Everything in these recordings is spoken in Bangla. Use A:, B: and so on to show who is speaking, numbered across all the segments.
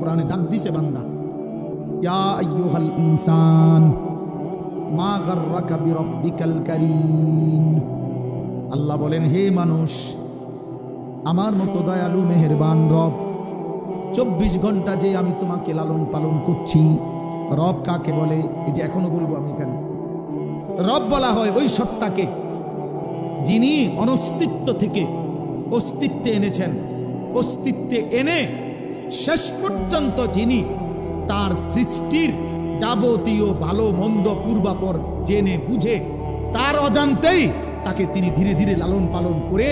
A: কোরআনে ডাক দিছে বান্দা, ইয়া আইয়ুহাল ইনসান মা গাররাকা বিরাব্বিকাল কারীম। আল্লাহ বলেন, হে মানুষ, আমার মতো দয়ালু মেহেরবান রব, 24 ঘন্টা যে আমি তোমাকে লালন পালন করছি। রব কাকে বলে? এই যে এখনো বলবো আমি এখানে, রব বলা হয় ওই সত্তাকে যিনি অনস্তিত্ব থেকে অস্তিত্বে এনেছেন, অস্তিত্বে এনে শেষ পর্যন্ত যিনি তার সৃষ্টির যাবতীয় ভালো মন্দ পূর্বাপর জেনে বুঝে তার অজান্তেই তাকে তিনি ধীরে ধীরে লালন পালন করে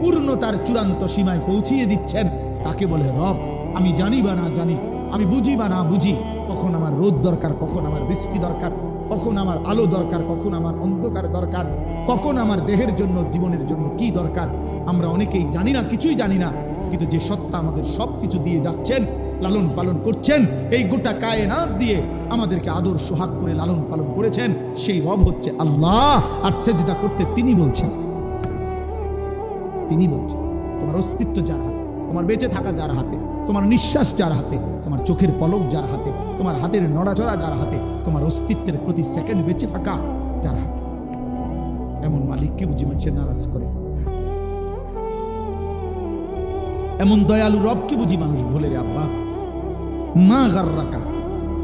A: পূর্ণতার চূড়ান্ত সীমায় পৌঁছিয়ে দিচ্ছেন, তাকে বলে রব। আমি জানি বা না জানি, আমি বুঝি বা না বুঝি, কখন আমার রোদ দরকার, কখন আমার বৃষ্টি দরকার, কখন আমার আলো দরকার, কখন আমার অন্ধকার দরকার, কখন আমার দেহের জন্য জীবনের জন্য কি দরকার, আমরা অনেকেই জানি না, কিছুই জানি না। কিন্তু যে সত্তা আমাদের সব কিছু দিয়ে যাচ্ছেন, লালন পালন করছেন, এই গোটা কায়নাত দিয়ে আমাদেরকে আদর সোহাগ করে লালন পালন করেছেন, সেই রব হচ্ছে আল্লাহ। আর সেজদা করতে তিনি বলছেন, তিনি বলছেন। তোমার অস্তিত্ব যার হাতে, তোমার বেঁচে থাকা যার হাতে, তোমার নিঃশ্বাস যার হাতে, তোমার চোখের পলক যার হাতে, তোমার হাতের নড়াচড়া যার হাতে, তোমার অস্তিত্বের প্রতি সেকেন্ড বেঁচে থাকা যার হাতে, এমন মালিককে বুঝি মানুষের নারাজ করে? এমন দয়ালু রবকে বুঝি মানুষ বলে রে আব্বা? মা গাররাকা,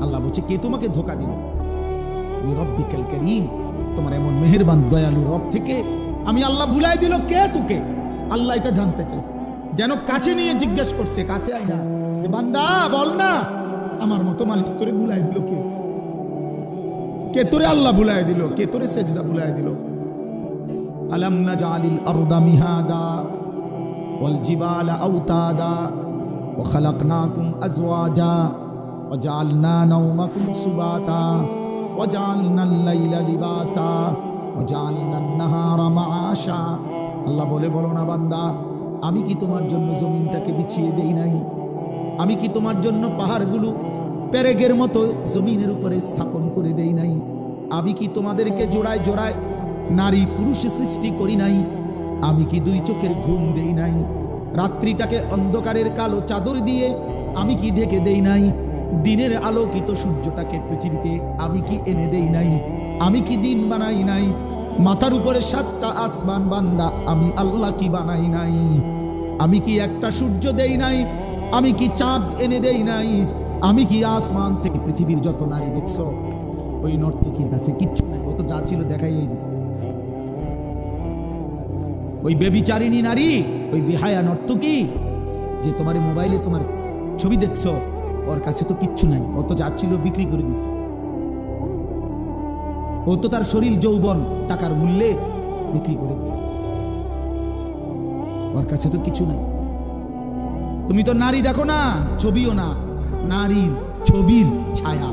A: আল্লাহ বলছে, কে তোমাকে ধোঁকা দিল? বিরাব্বিকাল কারীম, তোমার এমন মেহেরবান দয়ালু রব থেকে আমি আল্লাহ ভুলাই দিল কে তোকে? আল্লাহ এটা জানতে চাইছে, যেন কাছে নিয়ে জিজ্ঞেস করছে, কাছে আয় না, বান্দা বল না, আমার মতো মালিক তোরে ভুলাই দিল কে? কে তোরে আল্লাহ ভুলাই দিল? কে তোরে সেজদা ভুলাই দিল? আলাম নাজআলিল আরদা মিহাদা ওয়াল জিবালা আওতাদা ওয়া খালাকনাকুম আজওয়াজা ওয়া জাআলনা নাওমাকুম সুবাতা ওয়া জাআলনাল লাইলা লিবাসা ওয়া জাআলনান নাহারা মাআশা। আল্লাহ বলে, বলো না বান্দা, আমি কি তোমার জন্য জমিনটাকে বিছিয়ে দেই নাই? আমি কি তোমার জন্য পাহাড়গুলো পেরেকের মতো জমিনের উপরে স্থাপন করে দেই নাই? আমি কি তোমাদেরকে জোড়ায় জোড়ায় নারী পুরুষে সৃষ্টি করি নাই? আমি কি দুই চোখের ঘুম দেই নাই? রাত্রিটাকে অন্ধকারের কালো চাদর দিয়ে আমি কি ঢেকে দেই নাই? দিনের আলোকিত সূর্যটাকে পৃথিবীতে আমি কি এনে দেই নাই? আমি কি দিন বানাই নাই? মাথার উপরে 7টা আসমান বান্দা, আমি আল্লাহ কি বানাই নাই? আমি কি একটা সূর্য দেই নাই? আমি কি চাঁদ এনে দেই নাই? আমি কি আসমান থেকে পৃথিবীর যত নারী দেখছো, ওই নর্তকীর কাছে কিচ্ছু নাই, ও তো যা ছিল দেখাই দিছে। ওই বেবিচারিণী নারী, ওই বেহায়া নর্তকী যে তোমার মোবাইলে তোমার ছবি দেখছো, ওর কাছে তো কিচ্ছু নাই, ও তো যা ছিল বিক্রি করে দিছে। ও তো তার শরীর যৌবন টাকার মূল্যে বিক্রি করে দিছে, ওর কাছে তো কিছু নাই। তুমি তো নারী দেখো না, ছবিও না, নারীর ছবির ছায়া।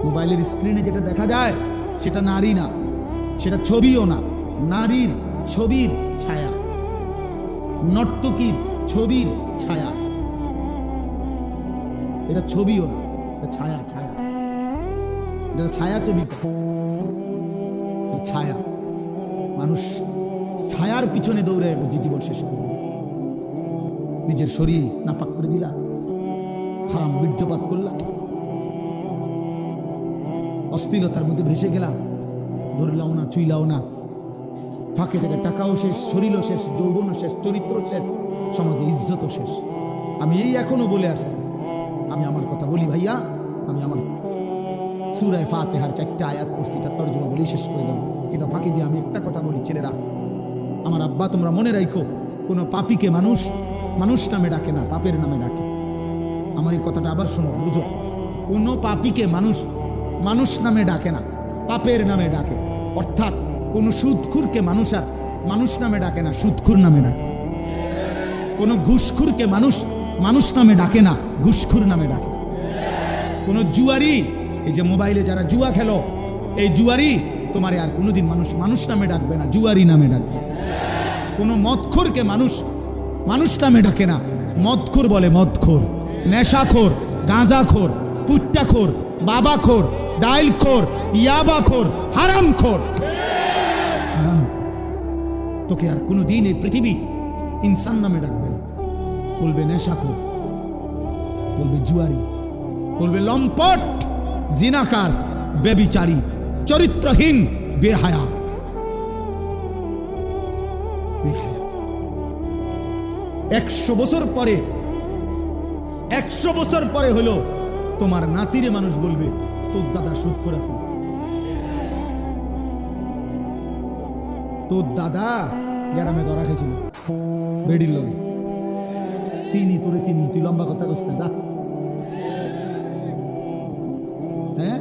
A: মোবাইলের স্ক্রিনে যেটা দেখা যায় সেটা নারী না, সেটা ছবিও না, নারীর ছবির ছায়া, নর্তকীর ছবির ছায়া। এটা ছবিও না, এটা ছায়া, ছায়া, এটা ছায়া ছবি, ছায়া। মানুষ ছায়ার পিছনে দৌড়ে জীবন শেষ করে, নিজের শরীর নাপাক করে দিলা, হারাম বীর্যপাত করলা, অস্থিরতার মধ্যে ভেসে গেলা, ধরলাও না, ছুইলাও না, ফাঁকে থেকে টাকাও শেষ, শরীরও শেষ, যৌবনও শেষ, চরিত্র শেষ, সমাজে ইজ্জতও শেষ। আমি এই এখনো বলে আসছি, আমি আমার কথা বলি ভাইয়া, আমি আমার সূরা ফাতিহার 4টা আয়াত পড়ছি, এটা তর্জমা বলেই শেষ করে দেবো। কিন্তু ফাঁকি দিয়ে আমি একটা কথা বলি, ছেলেরা, আমার আব্বা, তোমরা মনে রাখো, কোনো পাপীকে মানুষ মানুষ নামে ডাকে না, পাপের নামে ডাকে। আমার এই কথাটা আবার শোনো, বুঝো, কোনো পাপীকে মানুষ মানুষ নামে ডাকে না, পাপের নামে ডাকে। অর্থাৎ কোনো সুদখুরকে মানুষ আর মানুষ নামে ডাকে না, সুদখুর নামে ডাকে। কোনো ঘুষখুরকে মানুষ মানুষ নামে ডাকে না, ঘুষখুর নামে ডাকে। কোনো জুয়ারি, এই যে মোবাইলে যারা জুয়া খেলো, এই জুয়ারি তোমারে আর কোনোদিন মানুষ মানুষ নামে ডাকবে না, জুয়ারি নামে ডাকবে। কোনো মদখোরকে মানুষ মানুষ নামে ডাকে না, মদখোর বলে মদখোর, নেশাখোর, গাঁজাখোর, ফুট্টাখোর, বাবাখোর, ডাইলখোর, ইয়াবাখোর, হারামখোর। তোকে আর কোনোদিন এই পৃথিবী ইনসান নামে ডাকবে না, বলবে নেশাখোর, জুয়ারি, বলবে লম্পট, জিনাকার, ব্যভিচারী, চরিত্রহীন, বেহায়া। 100 বছর পরে, 100 বছর পরে হলো তোমার নাতিরে মানুষ বলবে তোর দাদা সুদখোর আছে, তোর দাদা গ্রামে ধরা খেয়েছিল বেডির লগে, চিনি তোরে চিনি, তুই লম্বা কথা কইস না যা। হ্যাঁ,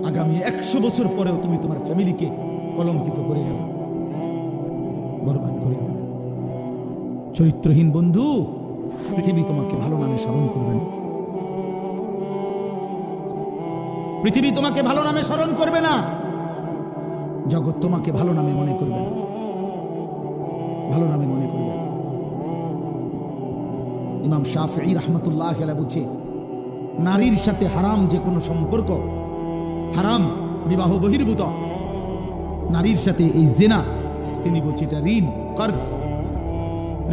A: আগামী 100 বছর পরেও তুমি তোমার ফ্যামিলিকে কলঙ্কিত করে গেল, বরবাদ করে গেল। চরিত্রহীন বন্ধু, পৃথিবী তোমাকে ভালো নামে স্মরণ করবে না, পৃথিবী তোমাকে ভালো নামে স্মরণ করবে না, জগৎ তোমাকে ভালো নামে মনে করবে না, ভালো নামে মনে করবে। ইমাম শাফিঈ রাহমাতুল্লাহ আলাইহি বলছে, নারীর সাথে হারাম যে কোনো সম্পর্ক, হারাম, বিবাহ বহির্ভূত নারীর সাথে এই জিনা, তিনি বলছে এটা ঋণ, কর্জ,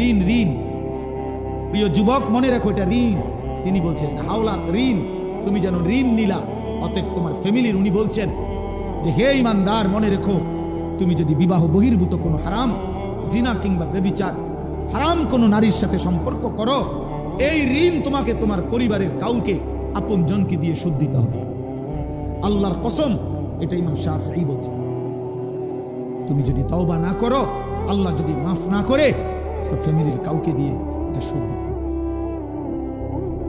A: ঋণ, ঋণ। প্রিয় যুবক মনে রাখো এটা ঋণ। তিনি বলছেন হাওলাত, ঋণ, তুমি যেন ঋণ নিলা, অতএব তোমার ফ্যামিলির। উনি বলছেন যে হে ইমানদার, মনে রেখো তুমি যদি বিবাহ বহির্ভূত কোনো হারাম, জিনা কিংবা ব্যভিচার, হারাম কোনো নারীর সাথে সম্পর্ক করো, এই ঋণ তোমাকে তোমার পরিবারের কাউকে, আপন জনকে দিয়ে শোধ দিতে হবে। আল্লাহর কসম, এটা ইমাম শাফিঈ বলছে। তুমি যদি তওবা না করো, আল্লাহ যদি মাফ না করে, তো ফ্যামিলির কাউকে দিয়ে এটা শোধ দিতে হবে।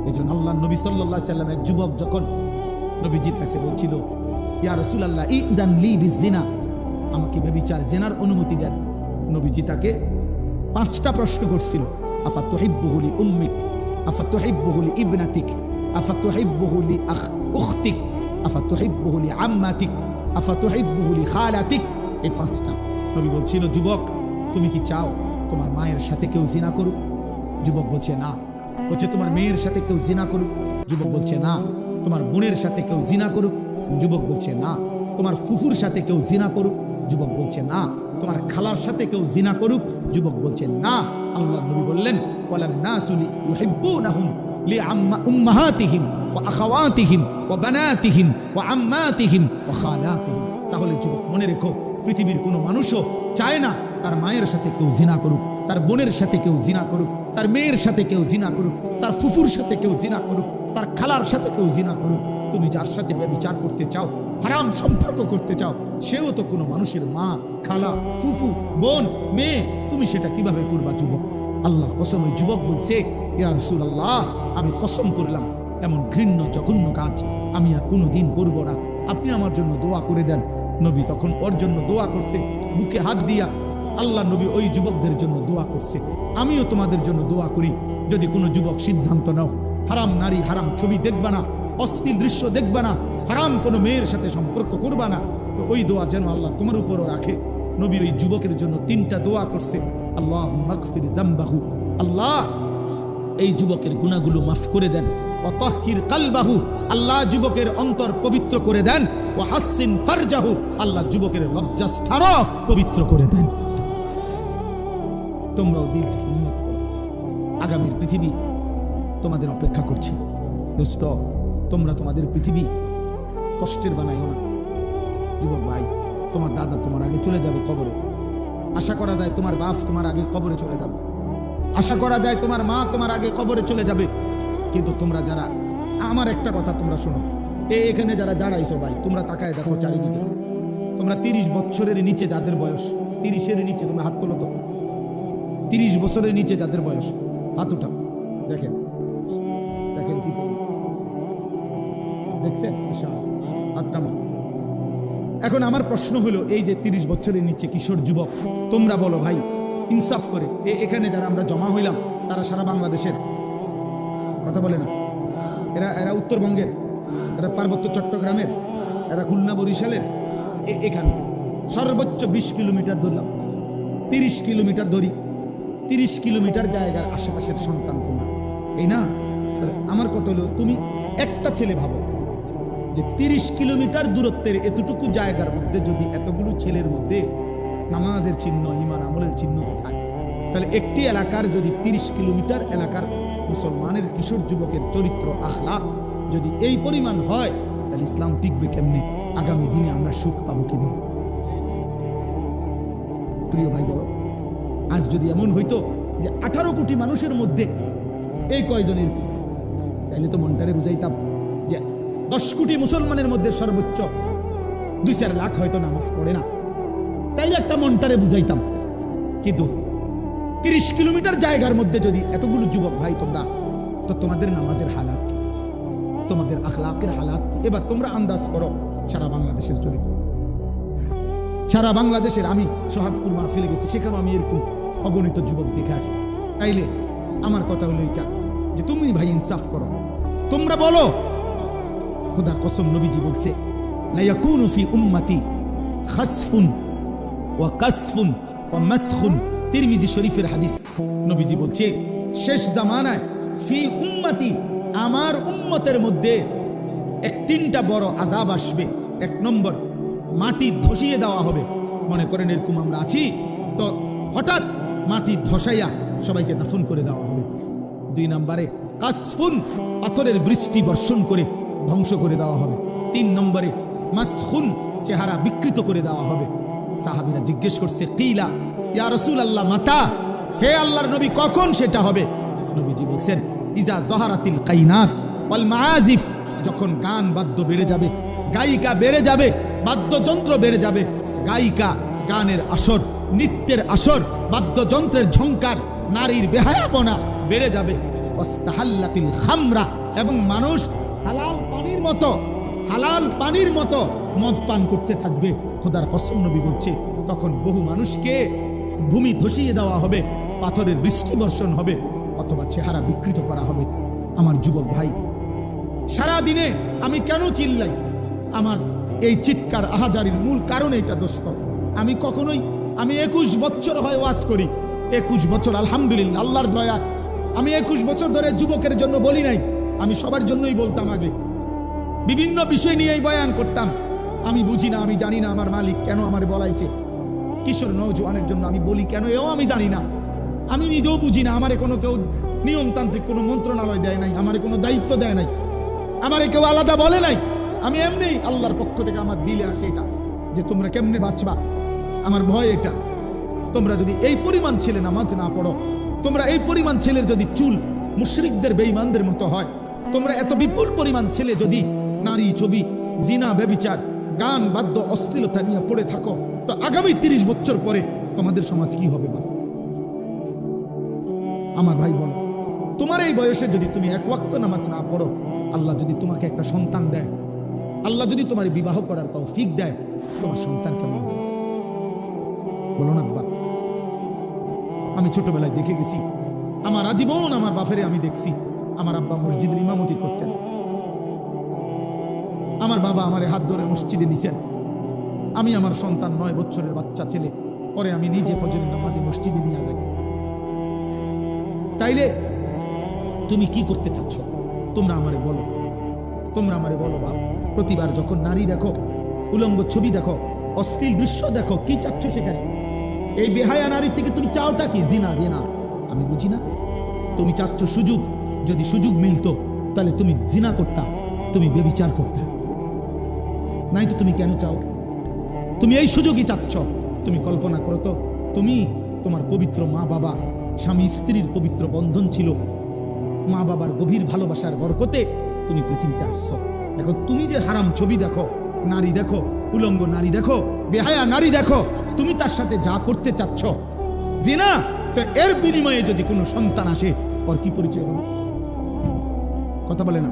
A: এই জন্য আল্লাহ নবী সাল্লাল্লাহু আলাইহি ওয়াসাল্লাম, এক যুবক যখন নবীজির কাছে বলছিল, ইয়া রাসূলুল্লাহ ইযান লি বিজিনা, আমাকে ব্যভিচার, জিনার অনুমতি দেন। নবীজি তাকে 5টা প্রশ্ন করছিল। আফাতুহিব্বুহু লি উম্মিক, আফাতুহিব্বুহু লি ইবনাতিক, আফাতুহিব্বুহু লি উখতিক, আফাতুহিব্বুহু লি আম্মাতিক, আফাতুহিব্বুহু লি খালাতিক। এই 5টা। নবী বলছিল, যুবক তুমি কি চাও তোমার মায়ের সাথে কেউ জিনা করুক? যুবক বলছে না। বলছে তোমার মেয়ের সাথে কেউ জিনা করুক? যুবক বলছে না। তোমার বোনের সাথে কেউ জিনা করুক? যুবক বলছে না। তোমার ফুফুর সাথে কেউ জিনা করুক? যুবক বলছে না। তোমার খালার সাথে কেউ জিনা করুক? যুবক বলছে না। আল্লাহ নবী বললেন, ওয়ালান নাসু ইউহিব্বুনাহুম লিউম্মাহাতিহিম ওয়া আখাওয়াতিহিম ওয়া বানাতিহিম ওয়া আম্মাতিহিম ওয়া খালাতিহিম। তাহলে যুবক মনে রেখো, পৃথিবীর কোনো মানুষও চায় না তার মায়ের সাথে কেউ জিনা করুক, তার বোনের সাথে কেউ জিনা করুক, তার মেয়ের সাথে কেউ জিনা করুক, তার ফুফুর সাথে কেউ জিনা করুক, তার খালার সাথে কেউ জিনা করুক। তুমি যার সাথে ব্যভিচার করতে চাও, হারাম সম্পর্ক করতে চাও, সেও তো কোনো মানুষের মা, খালা, ফুফু, বোন, মেয়ে। তুমি সেটা কিভাবে করবা যুবক? আল্লাহর কসম, ওই যুবক বলছে, ইয়া রাসূলুল্লাহ, আমি কসম করলাম এমন ঘৃণ্য জঘন্য কাজ আমি আর কোনোদিন করব না, আপনি আমার জন্য দোয়া করে দেন। নবী তখন ওর জন্য দোয়া করছে, বুকে হাত দিয়া। আল্লাহ নবী ওই যুবকদের জন্য দোয়া করছে। আমিও তোমাদের জন্য দোয়া করি, যদি কোনো যুবক সিদ্ধান্ত নাও হারাম নারী, হারাম ছবি দেখবা না, অশ্লীল দৃশ্য দেখবা না, হারাম কোনো মেয়ের সাথে সম্পর্ক করবা না, তো ওই দোয়া যেন আল্লাহ তোমার উপরও রাখে। নবী ওই যুবকের জন্য 3টা দোয়া করছে। আল্লাহুম্মা মাগফির যামবাহু, আল্লাহ এই যুবকের গুনাহগুলো মাফ করে দেন। ওয়া তাহহির কলবাহু, আল্লাহ যুবকের অন্তর পবিত্র করে দেন। ওয়া হাসসিন ফারজাহু, আল্লাহ যুবকের লজ্জাস্থানও পবিত্র করে দেন। তোমরাও দিল থেকে নিয়ত করো, আগামীর পৃথিবী তোমাদের অপেক্ষা করছে। দোস্ত, তোমরা তোমাদের পৃথিবী কষ্টের বানাইও না। যুবক ভাই, তোমার দাদা তোমার আগে চলে যাবে কবরে। আশা করা যায় তোমার বাপ তোমার আগে কবরে চলে যাবে, আশা করা যায় তোমার মা তোমার আগে কবরে চলে যাবে। কিন্তু তোমরা যারা, আমার একটা কথা তোমরা শোনো, এখানে যারা দাঁড়াইছো ভাই, তোমরা তাকায় দেখো চারিদিকে। তোমরা 30 বছরের নিচে যাদের বয়স, 30-এর নিচে, তোমরা হাত তোলো তো। 30 বছরের নিচে যাদের বয়স, হাত উঠাও। দেখেন দেখেন কি দেখছেন, হাত নামাও। এখন আমার প্রশ্ন হলো, এই যে 30 বছরের নিচে কিশোর যুবক, তোমরা বলো ভাই ইনসাফ করে, এখানে যারা আমরা জমা হইলাম, তারা সারা বাংলাদেশের কথা বলে না? এরা উত্তরবঙ্গের, এরা পার্বত্য চট্টগ্রামের, এরা খুলনা বরিশালের, এখানে সর্বোচ্চ 20 কিলোমিটার ধরলাম, 30 কিলোমিটার ধরি, 30 কিলোমিটার জায়গার আশেপাশের সন্তান তোমরা, এই না? আমার কথা হলো, তুমি একটা ছেলে ভাবো যে 30 কিলোমিটার দূরত্বের এতটুকু জায়গার মধ্যে যদি এতগুলো ছেলের মধ্যে নামাজের চিহ্ন, ঈমান আমলের চিহ্ন কোথায়? তাহলে একটি এলাকার যদি 30 কিলোমিটার এলাকার মুসলমানের কিশোর যুবকের চরিত্র আখলাক যদি এই পরিমাণ হয়, তাহলে ইসলাম টিকবে কেমনে? আগামী দিনে আমরা সুখ পাবো কিভাবে? প্রিয় ভাই বলো, আজ যদি এমন হইতো যে 18 কোটি মানুষের মধ্যে এই কয়জনের, তাইলে তো মনটারে বুঝাইতাম যে 10 কোটি মুসলমানের মধ্যে সর্বোচ্চ 2-4 লাখ হয়তো নামাজ পড়ে না, তাইলে একটা মনটারে বুঝাইতাম। কিন্তু 30 কিলোমিটার জায়গার মধ্যে যদি এতগুলো যুবক ভাই তোমরা, তো তোমাদের নামাজের হালাত কি, তোমাদের আখলাকের হালাত কি? এবার তোমরা আন্দাজ করো সারা বাংলাদেশের চরিত্র। সারা বাংলাদেশের, আমি সোহাগপুর মাহফিলে গেছি, সেখানে আমি এরকম অগণিত যুবক দেখে আসছি। তাইলে আমার কথা হলো এটা যে তুমি ভাই ইনসাফ করো, তোমরা বলো। খোদার কসম, নবীজি বলছে লা ইয়াকুনু ফি উম্মতি খাসফুন ওয়া কাসফুন ওয়া মাসখুন, তিরমিজি শরীফের হাদিস। নবীজি বলছে শেষ জামানায় ফি উম্মতি, আমার উম্মতের মধ্যে 3টা বড় আযাব আসবে। 1 নম্বর, মাটি ধসিয়ে দেওয়া হবে। মনে করেন এরকম আমরা আছি, তো হঠাৎ মাটি ধসাইয়া সবাইকে দাফন করে দেওয়া হবে। 2 নম্বরে কাসফুন, পাথরের বৃষ্টি বর্ষণ করে ধ্বংস করে দেওয়া হবে। 3 নম্বরে মাসখুন, চেহারা বিকৃত করে দেওয়া হবে। সাহাবীরা জিজ্ঞেস করছে, কিলা ইয়া রাসূলুল্লাহ মাতা, হে আল্লাহর নবী কখন সেটা হবে? নবীজি বলছেন ইজা যাহারাতিল কাইনাত ওয়াল মাআজিফ, যখন গান বাদ্য বেড়ে যাবে, গায়িকা বেড়ে যাবে, বাদ্যযন্ত্র বেড়ে যাবে, গায়িকা, গানের আসর, নৃত্যের আসর, বাদ্যযন্ত্রের ঝংকার, নারীর বেহায়াপনা বেড়ে যাবে। ওয়াস্তাহাল্লাতিল খামরা, এবং মানুষ হালাল পানির মতো মদ পান করতে থাকবে। খোদার কসম, নবী বলছে তখন বহু মানুষকে ভূমি ধসিয়ে দেওয়া হবে, পাথরের বৃষ্টি বর্ষণ হবে, অথবা চেহারা বিকৃত করা হবে। আমার যুবক ভাই, সারা দিনে আমি কেন চিল্লাই? আমার এই চিৎকার আহাজারির মূল কারণ এটা দোস্ত। আমি 21 বছর হয় ওয়াজ করি, 21 বছর আলহামদুলিল্লাহ, আল্লাহর দয়া। আমি 21 বছর ধরে যুবকের জন্য বলি নাই, আমি সবার জন্যই বলতাম। আগে বিভিন্ন বিষয় নিয়েই বয়ান করতাম। আমি বুঝি না, আমি জানি না আমার মালিক কেন আমার বলাইছে। কিশোর নওজোয়ানের জন্য আমি বলি কেন, এও আমি জানি না। আমি নিজেও বুঝি না, আমারে কোনো কেউ নিয়মতান্ত্রিক কোনো মন্ত্রণালয় দেয় নাই, আমারে কোনো দায়িত্ব দেয় নাই, আমারে কেউ আলাদা বলে নাই। আমি এমনি আল্লাহর পক্ষ থেকে আমার দিলে আসে এটা যে তোমরা কেমনে বাঁচবা। আমার ভয় এটা, তোমরা যদি এই পরিমাণ ছেলে নামাজ না পড়ো, তোমরা এই পরিমাণ ছেলের যদি চুল মুশরিকদের বেঈমানদের মতো হয়, তোমরা এত বিপুল পরিমাণ ছেলে যদি নারী, ছবি, জিনা, ব্যভিচার, গান, বাদ্য, অশ্লীলতা নিয়ে পড়ে থাকো, তো আগামী 30 বছর পরে তোমাদের সমাজ কি হবে? আমার ভাই বলো, তোমার এই বয়সে যদি তুমি 1 ওয়াক্ত নামাজ না পড়ো, আল্লাহ যদি তোমাকে একটা সন্তান দেয়, আল্লাহ যদি তোমার বিবাহ করার তৌফিক দেয়, তোমার সন্তান কেমন হবে বলো না আব্বা? আমি ছোটবেলায় দেখে গেছি, আমার আজীবন আমার বাপেরে আমি দেখছি। আমার আব্বা মসজিদের ইমামতি করতেন, আমার বাবা আমারে হাত ধরে মসজিদে নিছেন। আমি আমার সন্তান 9 বছরের বাচ্চা ছেলে, পরে আমি নিজে ফজরের নামাজে মসজিদে নিয়ে যাই। তাইলে তুমি কি করতে চাচ্ছ? তোমরা আমারে বলো, তোমরা আমারে বলো বাপ। প্রতিবার যখন নারী দেখো, উলঙ্গ ছবি দেখো, অশ্লীল দৃশ্য দেখো, কি চাচ্ছ সেখানে? এই বেহায়া নারীর থেকে তুমি চাওটা কি? জিনা। আমি বুঝি না। তুমি চাচ্ছ সুযোগ, যদি সুযোগ মিলতো তাহলে তুমি জিনা করতা, তুমি ব্যভিচার করতা। নাই তো তুমি কেন চাও? তুমি এই সুযোগই চাচ্ছ। তুমি কল্পনা করো তো, তুমি, তোমার পবিত্র মা বাবা, স্বামী স্ত্রীর পবিত্র বন্ধন ছিল, মা বাবার গভীর ভালোবাসার বরকতে তুমি পৃথিবীতে আসছো। এখন তুমি যে হারাম ছবি দেখো, নারী দেখো, উলঙ্গ নারী দেখো, বেহায়া নারী দেখো, তুমি তার সাথে যা করতে চাচ্ছ জিনা, তো এর বিনিময়ে যদি কোনো সন্তান আসে, ওর কি পরিচয় হবে? কথা বলে না,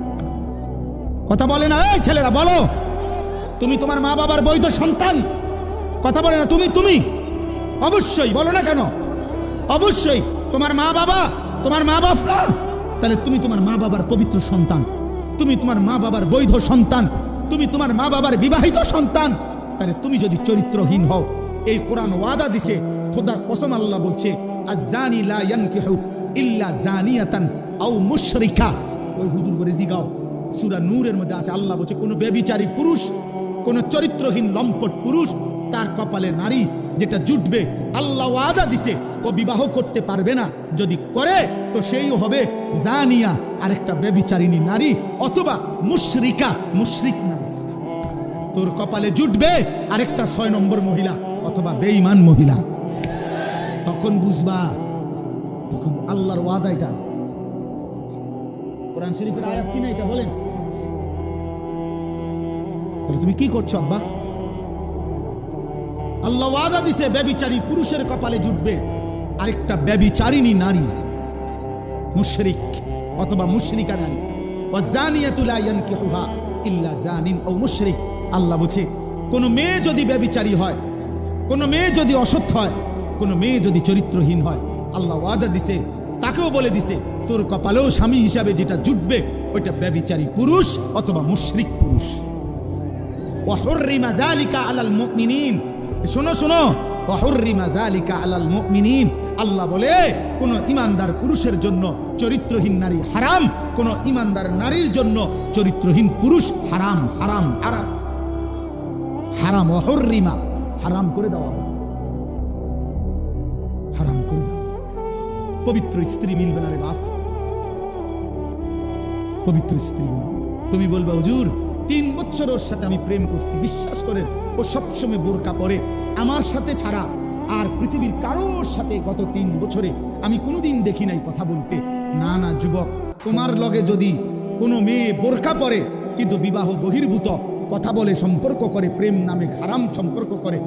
A: কথা বলে না। এই ছেলেরা বলো, তুমি তোমার মা বাবার বৈধ সন্তান? কথা বলে না। তুমি অবশ্যই বলো না কেন? অবশ্যই তোমার মা বাবা, তোমার মা বাবা, তাহলে তুমি তোমার মা বাবার পবিত্র সন্তান, তুমি তোমার মা বাবার বৈধ সন্তান, তুমি তোমার মা বাবার বিবাহিত সন্তান। তাহলে তুমি যদি চরিত্রহীন হও, এই কোরআন ওয়াদা দিছে, খোদার কসম আল্লাহ বলছে, আয-যানি লা ইয়ানকিহু ইল্লা জানিয়াতান আও মুশরিকা। ওই হুজুর করে জিগাও, সূরা নূরের মধ্যে আছে। আল্লাহ বলছে, কোন ব্যভিচারী পুরুষ, কোন চরিত্রহীন লম্পট পুরুষ, তার কপালে নারী যেটা জুটবে, আল্লাহ ওয়াদা দিছে ও বিবাহ করতে পারবে না। যদি করে তো তো সেইও হবে জানিয়া, আরেকটা ব্যভিচারিণী নারী, অথবা মুশরিকা, মুশরিক নারী। তোর কপালে জুটবে আরেকটা 6 নম্বর মহিলা অথবা বেঈমান মহিলা। তখন বুঝবা, তখন আল্লাহর ওয়াদা। এটা কোরআন শরীফের আয়াত কিনা, এটা বলেন। তাহলে তুমি কি করছো আব্বা? আল্লাহ ওয়াদা দিছে ব্যভিচারী পুরুষের কপালে জুটবে আরেকটা ব্যভিচারিণী নারী, মুশরিক অথবা মুশরিকা নারী। ওয়াজানিয়াতু লা ইয়ানকিহুহা ইল্লা জানিন আও মুশরিক। আল্লাহ বলছে কোন মেয়ে যদি ব্যভিচারী হয়, কোন মেয়ে যদি অসৎ হয়, কোন মেয়ে যদি চরিত্রহীন হয়, আল্লাহ ওয়াদা দিছে, তাকেও বলে দিছে তোর কপালেও স্বামী হিসাবে যেটা জুটবে ওইটা ব্যভিচারী পুরুষ অথবা মুশরিক পুরুষ। ওয়া হুররিমা যালিকা আলাল মুমিনিন। শোনো শোনো, ওয়া হুররিমা যালিকা আলাল মুমিনিন। আল্লাহ বলে কোন ইমানদার পুরুষের জন্য চরিত্রহীন নারী হারাম, কোন ইমানদার নারীর জন্য চরিত্রহীন পুরুষ হারাম। হারাম হারাম হারাম, ওয়া হুররিমা, হারাম করে দেওয়া, হারাম করে দেওয়া। পবিত্র স্ত্রী মিলবে না রে বাপ, পবিত্র স্ত্রী। তুমি বলবে হুজুর 3 বছর ওর সাথে আমি প্রেম করছি, বিশ্বাস করেন ও সবসময় বোরকা পরে, আমার সাথে ছাড়া আর পৃথিবীর কারোর সাথে গত 3 বছরে আমি কোনোদিন দেখি নাই কথা বলতে। না না যুবক, তোমার লগে যদি কোনো মেয়ে বোরকা পরে কিন্তু বিবাহ বহির্ভূত কথা বলে, সম্পর্ক করে, প্রেম নামে হারাম সম্পর্ক করে,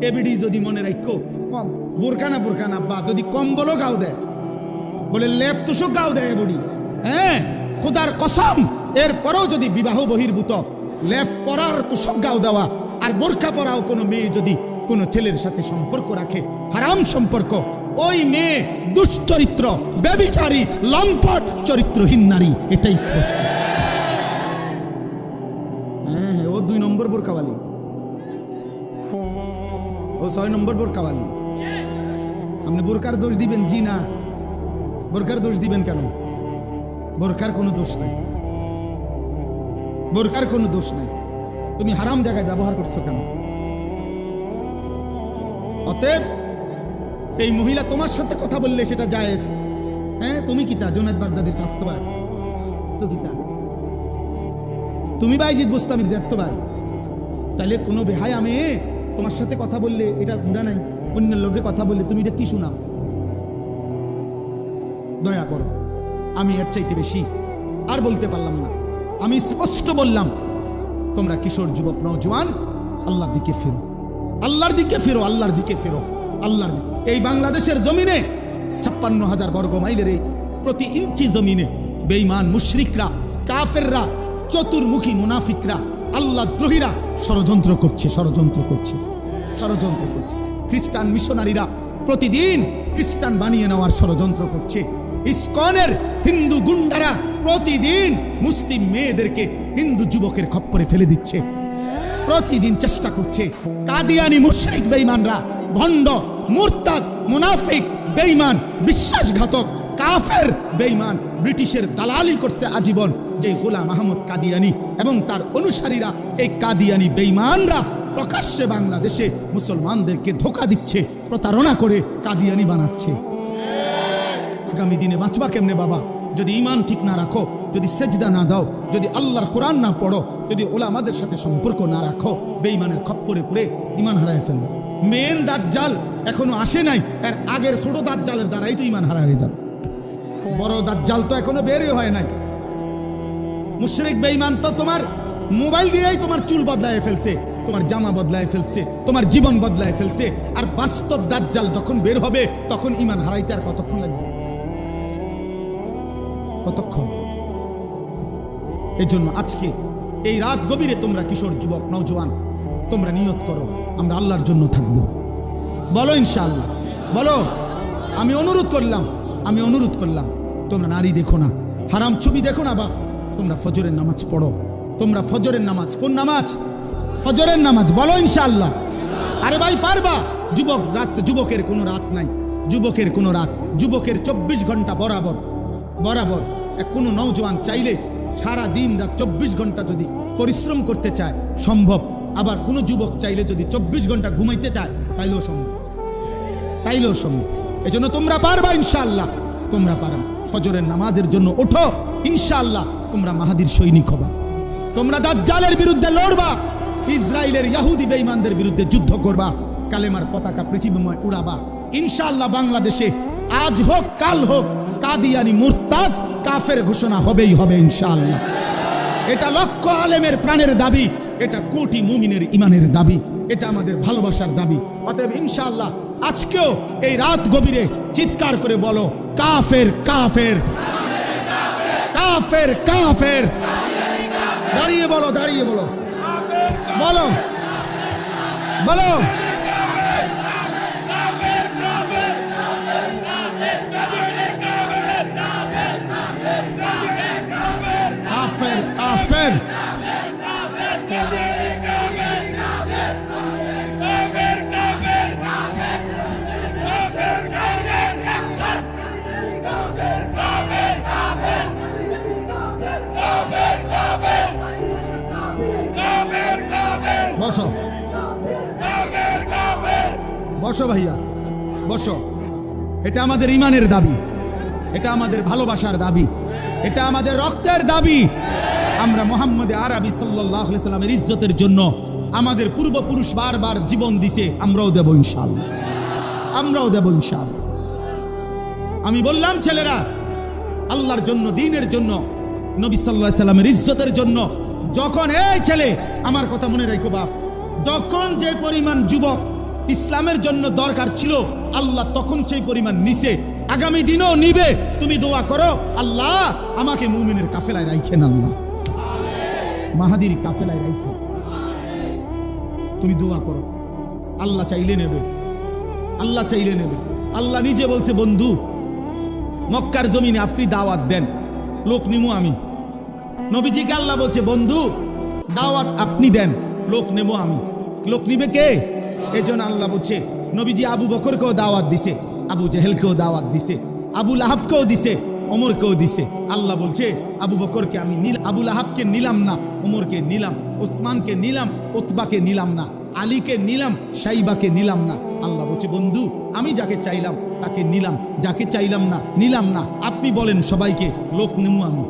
A: এবিডি যদি মনে রাখো কম বোরকা না বা যদি কম বলো গাও দেয়, বলে লেপ তুষক গাও দেয় বুড়ি, হ্যাঁ খোদার কসম, এরপরেও যদি বিবাহ বহির্ভূত লেপ পরার তুষক গাও দেওয়া আর বোরকা পরাও কোনো মেয়ে যদি কোনো ছেলের সাথে সম্পর্ক রাখে, হারাম সম্পর্ক, ওই মেয়ে দুশ্চরিত্র, ব্যভিচারী, লম্পট, চরিত্রহীন নারী, এটাই স্পষ্ট। হ্যাঁ, ও 2 নম্বর বোরকাওয়ালি, ও 6 নম্বর বোরকাওয়ালি। আপনি বোরকার দোষ দিবেন? জি না, বোরকার দোষ দিবেন কেন? বোরকার কোনো দোষ নাই, বোরকার কোনো দোষ নাই। তুমি হারাম জায়গায় ব্যবহার করছো কেন? অতএব এই মহিলা তোমার সাথে কথা বললে সেটা জায়েজ। হ্যাঁ, তুমি কিতা জুনায়েদ বাগদাদির স্বাস্থ্য ভাই তো কিতা, তুমি বাইজিদ বুস্তামির জ্যাঠতো ভাই, তাহলে কোনো বেহায়া মেয়ে তোমার সাথে কথা বললে এটা গুনাহ নাই? অন্যের লোকে কথা বললে তুমি এটা কি শোনাও? দয়া করো, আমি এর চাইতে বেশি আর বলতে পারলাম না। আমি স্পষ্ট বললাম, তোমরা কিশোর যুবক নওজোয়ান আল্লাহর দিকে ফেরো, আল্লাহর দিকে ফেরো, আল্লাহর দিকে ফেরো। আল্লাহর এই বাংলাদেশের জমিনে 56,000 বর্গ মাইলের এই প্রতি ইঞ্চি জমিনে বেঈমান মুশরিকরা, কাফেররা, চতুর্মুখী মুনাফিকরা, আল্লাহ দ্রোহীরা ষড়যন্ত্র করছে, ষড়যন্ত্র করছে, ষড়যন্ত্র করছে। খ্রিস্টান মিশনারিরা প্রতিদিন খ্রিস্টান বানিয়ে নেওয়ার ষড়যন্ত্র করছে। ইসকনের হিন্দু গুন্ডারা প্রতিদিন মুসলিম মেয়েদেরকে হিন্দু যুবকের খপ্পরে ফেলে দিচ্ছে, প্রতিদিন চেষ্টা করছে। কাদিয়ানি মুশরিক বেঈমানরা, ভণ্ড, মুরতাদ, মুনাফিক, বেঈমান, বিশ্বাসঘাতক, কাফের, বেঈমান, ব্রিটিশের দালালি করছে আজীবন। যে গোলাম আহমদ কাদিয়ানি এবং তার অনুসারীরা, এই কাদিয়ানি বেঈমানরা প্রকাশ্যে বাংলাদেশে মুসলমানদেরকে ধোঁকা দিচ্ছে, প্রতারণা করে কাদিয়ানি বানাচ্ছে। আগামী দিনে বাঁচবা কেমনে বাবা? যদি ঈমান ঠিক না রাখো, যদি সেজদা না দাও, যদি আল্লাহর কোরআন না পড়ো, যদি ওলামাদের সাথে সম্পর্ক না রাখো, বেঈমানের খপ্পরে পড়ে ঈমান হারায় ফেলবে। মেন দাজ্জাল এখনো আসে নাই, এর আগের ছোট দাজ্জালের দ্বারাই তো ঈমান হারা হয়ে যাবে। বড় দাজ্জাল তো এখনো বেরই হয় নাই। মুশরিক বেঈমান তো তোমার মোবাইল দিয়েই তোমার চুল বদলায় ফেলছে, তোমার জামা বদলায় ফেলছে, তোমার জীবন বদলায় ফেলছে। আর বাস্তব দাজ্জাল যখন বের হবে তখন ঈমান হারাইতে আর কতক্ষণ লাগবে? কতক্ষণ? এই জন্য আজকে এই রাত গভীরে তোমরা কিশোর যুবক নওজোয়ান, তোমরা নিয়ত করো আমরা আল্লাহর জন্য থাকবো। বলো ইনশাআল্লাহ, বলো। আমি অনুরোধ করলাম, আমি অনুরোধ করলাম, তোমরা নারী দেখো না, হারাম ছবি দেখো না বাপ। তোমরা ফজরের নামাজ পড়ো, তোমরা ফজরের নামাজ, কোন নামাজ? ফজরের নামাজ। বলো ইনশাআল্লাহ। আরে ভাই পারবা? যুবক রাত, যুবকের কোনো রাত নাই, যুবকের কোনো রাত, যুবকের 24 ঘন্টা বরাবর বরাবর। কোনো নওজোয়ান চাইলে সারা দিন রাত 24 ঘন্টা যদি পরিশ্রম করতে চায় সম্ভব। আবার কোনো যুবক চাইলে যদি 24 ঘন্টা ঘুমাইতে চায় তাইলেও সম্ভব, তাইলেও সম্ভব। এজন্য তোমরা পারবা ইনশাআল্লাহ, তোমরা পারবা। ফজরের নামাজের জন্য ওঠো। ইনশাআল্লাহ তোমরা মাহাদির সৈনিক হবা, তোমরা দাজ্জালের বিরুদ্ধে লড়বা, ইসরায়েলের ইহুদি বেঈমানদের বিরুদ্ধে যুদ্ধ করবা, কালেমার পতাকা পৃথিবীময় উড়াবা। ইনশাআল্লাহ বাংলাদেশে আজ হোক কাল হোক কাদিয়ানি মুরতাদ কাফের ঘোষণা হবেই হবে ইনশাআল্লাহ। এটা লক্ষ আলেমের প্রাণের দাবি, এটা কোটি মুমিনের ইমানের দাবি, এটা আমাদের ভালোবাসার দাবি। অতএব ইনশাআল্লাহ আজকেও এই রাত গভীরে চিৎকার করে বলো, কাফের কাফের কাফের কাফের। দাঁড়িয়ে বলো, দাঁড়িয়ে বলো, বলো বলো কাফের কাফের। বসো বসো ভাইয়া বসো। এটা আমাদের ইমানের দাবি, এটা আমাদের ভালোবাসার দাবি, এটা আমাদের রক্তের দাবি। আমরা মুহাম্মদ আরবি সাল্লাল্লাহু আলাইহি সাল্লামের ইজ্জতের জন্য আমাদের পূর্বপুরুষ বারবার জীবন দিছে, আমরাও দেব ইনশাআল্লাহ, আমরাও দেব ইনশাআল্লাহ। আমি বললাম ছেলেরা, আল্লাহর জন্য, দ্বীনের জন্য, নবী সাল্লাল্লাহু আলাইহি সাল্লামের ইজ্জতের জন্য যখন, এই ছেলে আমার কথা মনে রাখো বাপ, যখন যে পরিমাণ যুবক ইসলামের জন্য দরকার ছিল আল্লাহ তখন সেই পরিমাণ নিছে, আগামী দিনও নিবে। তুমি দোয়া করো, আল্লাহ আমাকে মুমিনের কাফেলায় রাখেন, আল্লাহ মাহাদির কাফেলায় রাখেন। তুমি দোয়া করো, আল্লাহ চাইলে নেবে, আল্লাহ চাইলে নেবে। আল্লাহ নিজে বলছে, বন্ধু মক্কার জমিনে আপনি দাওয়াত দেন, লোক নিমু আমি। নবীজিকে আল্লাহ বলছে, বন্ধু দাওয়াত আপনি দেন, লোক নেবো আমি। লোক নিবে কে? এজন্য আল্লাহ বলছে, নবীজি আবু বকরকেও দাওয়াত দিছে, আবু জেহেলকেও দাওয়াত দিছে, আবু লাহাবকেও দিছে, ওমরকেও দিছে। আল্লাহ বলছে, আবু বকরকে আমি আবু লাহাবকে নিলাম না, ওমরকে নিলাম, ওসমানকে নিলাম, উতবাকে নিলাম না, আলীকে নিলাম, সাইবাকে নিলাম না। আল্লাহ বলছে, বন্ধু আমি যাকে চাইলাম তাকে নিলাম, যাকে চাইলাম না নিলাম না। আপনি বলেন সবাইকে লোক নেমু আমি।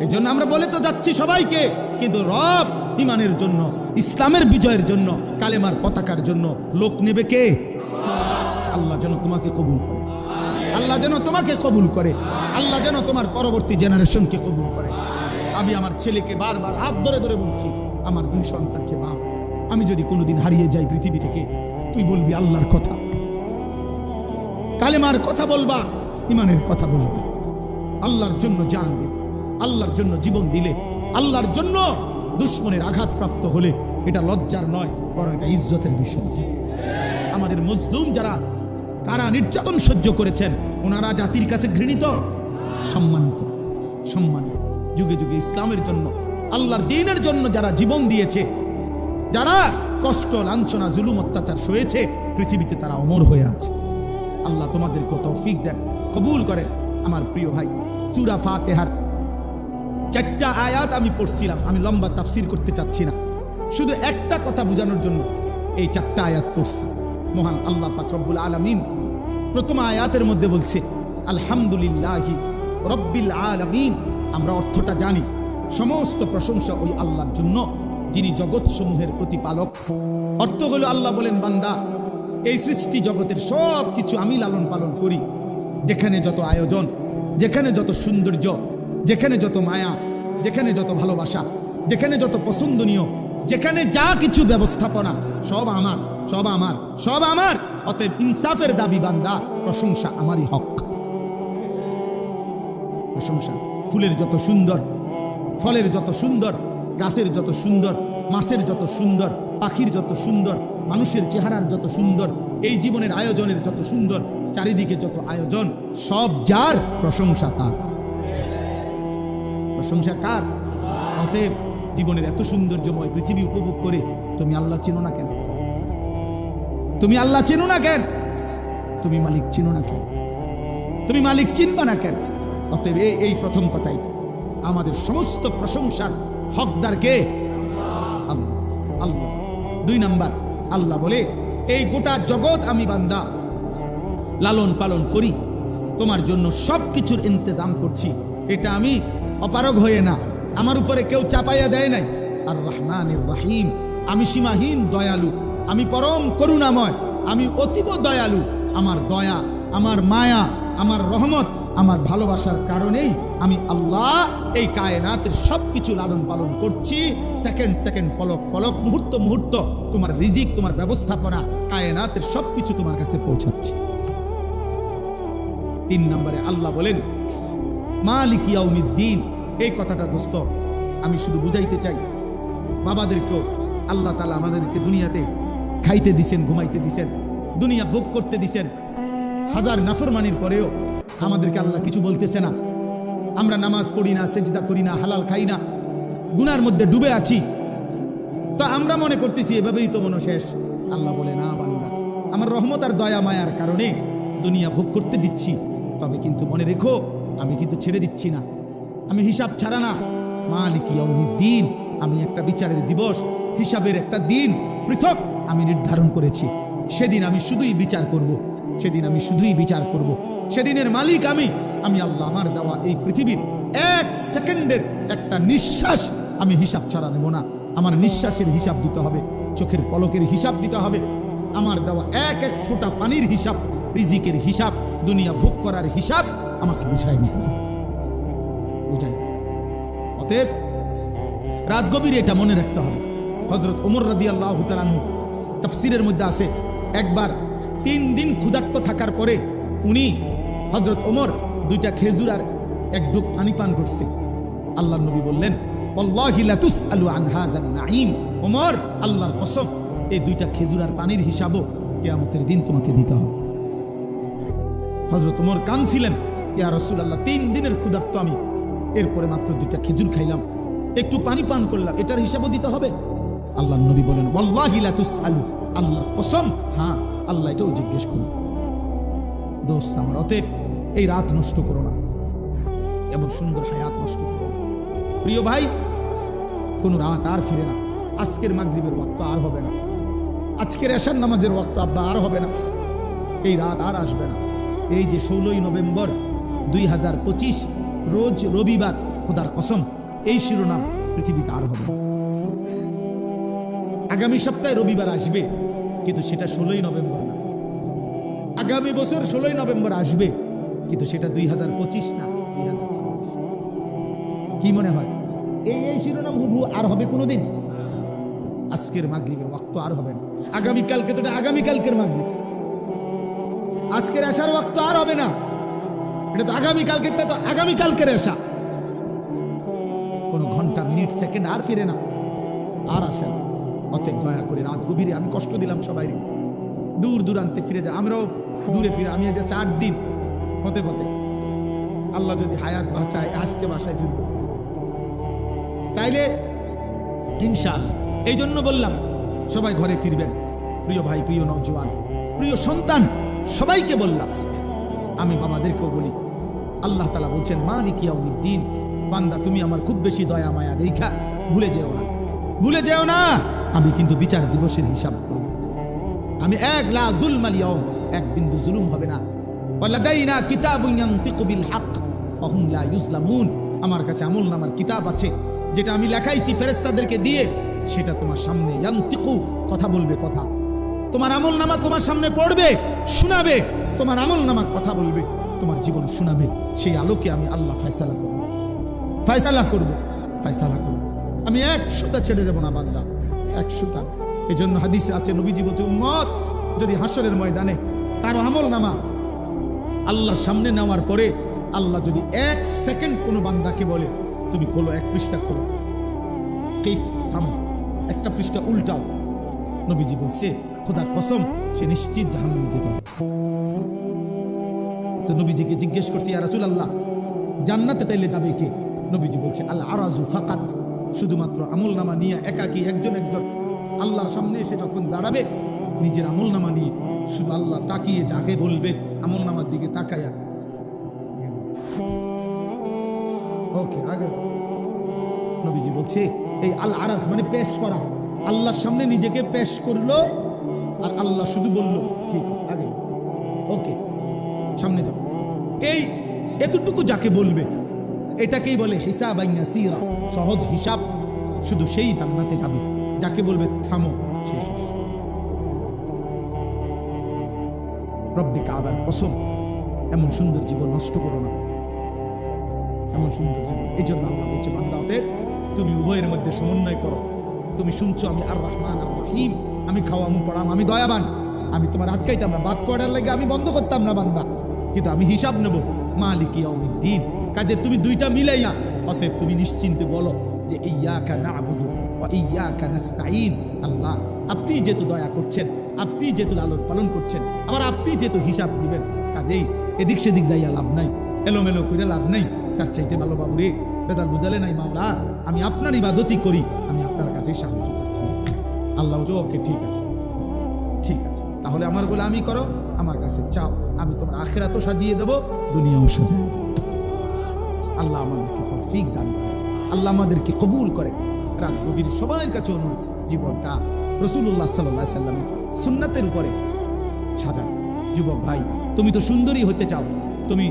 A: এই জন্য আমরা বলে তো যাচ্ছি সবাইকে, কিন্তু রব ইমানের জন্য, ইসলামের বিজয়ের জন্য, কালেমার পতাকার জন্য লোক নেবে কে? আল্লাহ যেন তোমাকে কবুল করে, আল্লাহ যেন তোমাকে কবুল করে, আল্লাহ যেন তোমার পরবর্তী জেনারেশনকে কবুল করে। আমি আমার ছেলেকে বারবার হাত ধরে ধরে বলছি, আমার দুই সন্তানকে বাপ, আমি যদি কোনোদিন হারিয়ে যাই পৃথিবী থেকে, তুই বলবি আল্লাহর কথা, কালেমার কথা বলবা, ইমানের কথা বলবা। আল্লাহর জন্য জান দিলে, আল্লাহর জন্য জীবন দিলে, আল্লাহর জন্য দুশ্মনের আঘাতপ্রাপ্ত হলে এটা লজ্জার নয়, বরং এটা ইজ্জতের বিষয়। আমাদের মজলুম যারা কারা নির্যাতন সহ্য করেছেন, ওনারা জাতির কাছে ঘৃণিত, সম্মানিত, সম্মানিত। যুগে যুগে ইসলামের জন্য, আল্লাহর দ্বীনের জন্য যারা জীবন দিয়েছে, যারা কষ্ট লাঞ্ছনা জুলুম অত্যাচার সয়েছে, পৃথিবীতে তারা অমর হয়ে আছে। আল্লাহ তোমাদেরকে তৌফিক দেন, কবুল করেন। আমার প্রিয় ভাই, সূরা ফাতিহার 4টা আয়াত আমি পড়ছিলাম, আমি লম্বা তাফসীর করতে চাচ্ছি না, শুধু একটা কথা বোঝানোর জন্য এই 4টা আয়াত পড়ছি। মহান আল্লাহ পাক রব্বুল আলামিন প্রথম আয়াতের মধ্যে বলছে, আলহামদুলিল্লাহি রব্বিল আলামিন। আমরা অর্থটা জানি, সমস্ত প্রশংসা ওই আল্লাহর জন্য যিনি জগৎ সমূহের প্রতিপালক। অর্থ হলো আল্লাহ বলেন, বান্দা এই সৃষ্টি জগতের সব কিছু আমি লালন পালন করি। যেখানে যত আয়োজন, যেখানে যত সৌন্দর্য, যেখানে যত মায়া, যেখানে যত ভালোবাসা, যেখানে যত পছন্দনীয়, যেখানে যা কিছু ব্যবস্থাপনা, সব আমার, সব আমার, সব আমার। অতএব ইনসাফের দাবি বান্দা, প্রশংসা আমারই হক। প্রশংসা, ফুলের যত সুন্দর, ফলের যত সুন্দর, গাছের যত সুন্দর, মাছের যত সুন্দর, পাখির যত সুন্দর, মানুষের চেহারার যত সুন্দর, এই জীবনের আয়োজনের যত সুন্দর, চারিদিকে যত আয়োজন, সব যার, প্রশংসা তার। প্রশংসা কার? অতএব জীবনের এত সৌন্দর্যময় পৃথিবী উপভোগ করে তুমি আল্লাহ চেনো না কেন? তুমি আল্লাহ চেনো না কেন? তুমি মালিক চেনো না কেন? তুমি মালিক চিনবা না কেন? অতএব এই প্রথম কথাই, আমাদের সমস্ত প্রশংসার হকদার কে? আল্লাহ। আল্লাহ। 2 নাম্বার, আল্লাহ বলে, এই গোটা জগৎ আমি বান্দা লালন পালন করি, তোমার জন্য সব কিছুর ইন্তজাম করছি। এটা আমি অপারগ হয়ে না, আমার উপরে কেউ চাপাইয়া দেয় নাই। আর রহমানির রহিম, আমি সীমাহীন দয়ালু, আমি পরম করুণাময়, আমি অতীব দয়ালু। আমার দয়া, আমার মায়া, আমার রহমত, আমার ভালোবাসার কারণেই আমি আল্লাহ এই কায়নাতের সবকিছু লালন পালন করছি। সেকেন্ড সেকেন্ড, পলক পলক, মুহূর্ত মুহূর্ত তোমার রিজিক, তোমার ব্যবস্থাপনা, কায়নাতের সবকিছু তোমার কাছে পৌঁছাচ্ছে। 3 নম্বরে আল্লাহ বলেন মালিক ইয়াউমিদ্দিন। এই কথাটা দোস্ত আমি শুধু বুঝাইতে চাই, বাবাদেরকেও আল্লাহ তাআলা আমাদেরকে দুনিয়াতে খাইতে দিছেন, ঘুমাইতে দিছেন, দুনিয়া ভোগ করতে দিছেন। হাজার নাফরমানির পরেও আমাদেরকে আল্লাহ কিছু বলতেছে না। আমরা নামাজ পড়ি না, সেজদা করি না, হালাল খাই না, গুনার মধ্যে ডুবে আছি, তো আমরা মনে করতেছি এভাবেই তো মনে শেষ। আল্লাহ বলে না বান্দা, আমার রহমত আর দয়া মায়ার কারণে দুনিয়া ভোগ করতে দিচ্ছি, তবে কিন্তু মনে রেখো আমি কিন্তু ছেড়ে দিচ্ছি না, আমি হিসাব ছাড়া না। মালিক ইয়াউমিদ্দিন, আমি একটা বিচারের দিবস, হিসাবের একটা দিন পৃথক আমি নির্ধারণ করেছি। সেদিন আমি শুধুই বিচার করব, সেদিন আমি শুধুই বিচার করব। সেদিনের মালিক আমি আল্লাহ। আমার দেওয়া এই পৃথিবীর 1 সেকেন্ডের একটা নিঃশ্বাস আমি হিসাব ছাড়া নেব না। আমার নিঃশ্বাসের হিসাব দিতে হবে, চোখের পলকের হিসাব দিতে হবে, আমার দেওয়া এক এক ফোঁটা পানির হিসাব, রিজিকের হিসাব, দুনিয়া ভোগ করার হিসাব আমাকে বুঝাই দিতে হবে, বুঝাই। অতএব রাত গভীরে এটা মনে রাখতে হবে। হযরত ওমর রাদিয়াল্লাহু তাআলা আনহু তাফসীরের মধ্যে আছে, একবার 3 দিন ক্ষুধার্ত থাকার পরে উনি হযরত ওমর 2টা খেজুর আর 1 ঢোক পানি পান করছে। আল্লাহর নবী বললেন ওয়াল্লাহি লা তুসআলু আন হাযান নাঈম। ওমর, আল্লাহর কসম, এই 2টা খেজুর আর পানির হিসাবও কিয়ামতের দিন তোমাকে দিতে হবে। হযরত ওমর কাঁদছিলেন, ইয়া রাসূলুল্লাহ, 3 দিনের ক্ষুধার্ত আমি, এরপরে মাত্র 2টা খেজুর খাইলাম, একটু পানি পান করলাম, এটার হিসাবও দিতে হবে? আল্লাহর নবী বলেন ওয়াল্লাহি লা তুসআলু, আল্লাহর কসম, হ্যাঁ আল্লাহ এটাও জিজ্ঞেস করুন। দোস্ত আমার, অতএব এই রাত নষ্ট করো না, এমন সুন্দর হায়াত নষ্ট করো না। প্রিয় ভাই, কোন রাত আর ফিরে না। আজকের মাগরিবের ওয়াক্ত আর হবে না, আজকের এশার নামাজের ওয়াক্ত আব্বা আর হবে না, এই রাত আর আসবে না। এই যে 16ই নভেম্বর 2025 রোজ রবিবার, খোদার কসম এই শিরোনাম পৃথিবীতে আর হবে না। আগামী সপ্তাহে রবিবার আসবে, কিন্তু সেটা 16ই নভেম্বর না। আগামী বছর 16ই নভেম্বর আসবে, কিন্তু সেটা 2025 না, 2026। কি মনে হয় এই শিরোনাম হুবহু আর হবে কোনোদিন? আজকের মাগরিবের ওয়াক্ত আর হবে না। আগামীকালকে তো আগামীকালকের মাগরিব, আজকের আসার ওয়াক্ত আর হবে না, এটা তো আগামীকালকেরটা তো আগামীকালকের আসা। কোনো ঘন্টা, মিনিট, সেকেন্ড আর ফিরে না, আর আসে না। অতএব দয়া করে রাত গভীরে, আমি কষ্ট দিলাম সবাই, দূর দূরান্তে ফিরে যায়, আমরাও দূরে ফিরে। আমি যে 4 দিন হতে হতে আল্লাহ যদি হায়াত বাঁচায়, আজকে বাসায় ফিরব, তাইলে ইনশাআল্লাহ। এই জন্য বললাম সবাই ঘরে ফিরবেন। প্রিয় ভাই, প্রিয় নওজোয়ান, প্রিয় সন্তান, সবাইকে বললাম, আমি বাবাদেরকেও বলি, আল্লাহ তাআলা বলছেন মালিক ইয়াউমিদ্দিন, বান্দা তুমি আমার খুব বেশি দয়া মায়া দেখা ভুলে যেও না, ভুলে যেও না, আমি কিন্তু বিচার দিবসের হিসাব করব। আমি লা যুলমাল ইয়াউম, 1 বিন্দু জুলুম হবে না। ওয়ালাদাইনা কিতাবুন ইয়ানতিকু বিল হক ওয়া হুম লা ইউজলামুন, আমার কাছে আমলনামার কিতাব আছে, যেটা আমি লেখাইছি ফেরেশতাদেরকে দিয়ে, সেটা তোমার সামনে ইয়ানতিকু, কথা বলবে, কথা তোমার আমলনামা তোমার সামনে পড়বে, শোনাবে, তোমার আমলনামা কথা বলবে, তোমার জীবন শোনাবে। সেই আলোকে আমি আল্লাহ ফয়সালা করব, ফয়সালা করব, ফয়সালা করব। আমি 100টা ছেড়ে দেব না বান্দা, 100টা। এজন্য হাদিসে আছে, নবীজি বলছে, উম্মত যদি হাসরের ময়দানে কারো আমলনামা আল্লাহর সামনে নেওয়ার পরে আল্লাহ যদি 1 সেকেন্ড কোনো বান্দাকে বলে তুমি খোলো, 1 পৃষ্ঠা খোলো, কেফ থামো, একটা পৃষ্ঠা উল্টাও, নবীজি বলছে খোদার কসম সে নিশ্চিত জাহান্নামে যেতে হবে। তো নবীজিকে জিজ্ঞেস করছি, ইয়া রাসূলুল্লাহ, জান্নাতে তাইলে যাবে কে? নবীজি বলছে আল আরাজু ফাকাত, শুধুমাত্র আমলনামা নিয়ে একাকী একজন একজন আল্লাহর সামনে এসে যখন দাঁড়াবে, নিজের আমলনামা নিয়ে শুধু আল্লাহ তাকিয়ে যাকে বলবে, আমলনামার দিকে তাকায়া, ওকে আগে। নবীজি বলছে এই আল আরাজ মানে পেশ করা, আল্লাহর সামনে নিজেকে পেশ করলো, আর আল্লাহ শুধু বলল ঠিক আছে, আগে, ওকে সামনে যাও। এই এতটুকু যাকে বলবে এটাকেই বলে হিসাবান ইয়াসীরা, সহজ হিসাব, শুধু সেই জান্নাতে যাবে। যাকে বলবে থামো, সে শেষ। রব্বে কাবার কসম, এমন সুন্দর জীবন নষ্ট করো না, এমন সুন্দর জীবন। এই জন্য আল্লাহ বলছে বান্দাতে তুমি উভয়ের মধ্যে সমন্বয় করো। তুমি শুনছো আমি আর রহমান আর রহিম, আমি খাওয়ামু পড়াম, আমি দয়াবান, আমি তোমার আটকাইতাম না, বাদ করার লাগে আমি বন্ধ করতাম না বান্দা, কিন্তু আমি হিসাব নেব মালিক ইয়াউমিদ্দিন। কাজে তুমি দুইটা মিলাইয়া, অতএব তুমি নিশ্চিন্তে বলো যে ইয়্যাকা না'বুদু ওয়া ইয়্যাকা নাস্তাঈন। আল্লাহ আপনি যেহেতু দয়া করছেন, আপনি যেহেতু লালন পালন করছেন, আবার আপনি যেহেতু হিসাব দিবেন, কাজেই এদিক সেদিক যাইয়া লাভ নাই, এলোমেলো করে লাভ নাই। তার চাইতে ভালো বাবু রে, বেজাল বুঝালে নাই মাওলা, আমি আপনার ইবাদতই করি, আমি আপনার কাছেই সাহায্য করছি। আল্লাহ ওকে ঠিক আছে, ঠিক আছে, তাহলে আমার গোলামি করো, আমার কাছে চাও, আমি তোমার আখিরাতও সাজিয়ে দেবো, দুনিয়াও সাজিয়ে দেবো। আল্লাহ আমাদেরকে তৌফিক দান করে, আল্লাহ আমাদেরকে কবুল করে। রাত গভীর সবার কাছে অনুরোধ, জীবনটা রাসূলুল্লাহ সাল্লাল্লাহু আলাইহি সাল্লামের সুন্নাতের উপরে সাজান। যুবক ভাই, তুমি তো সুন্দরী হতে চাও, তুমি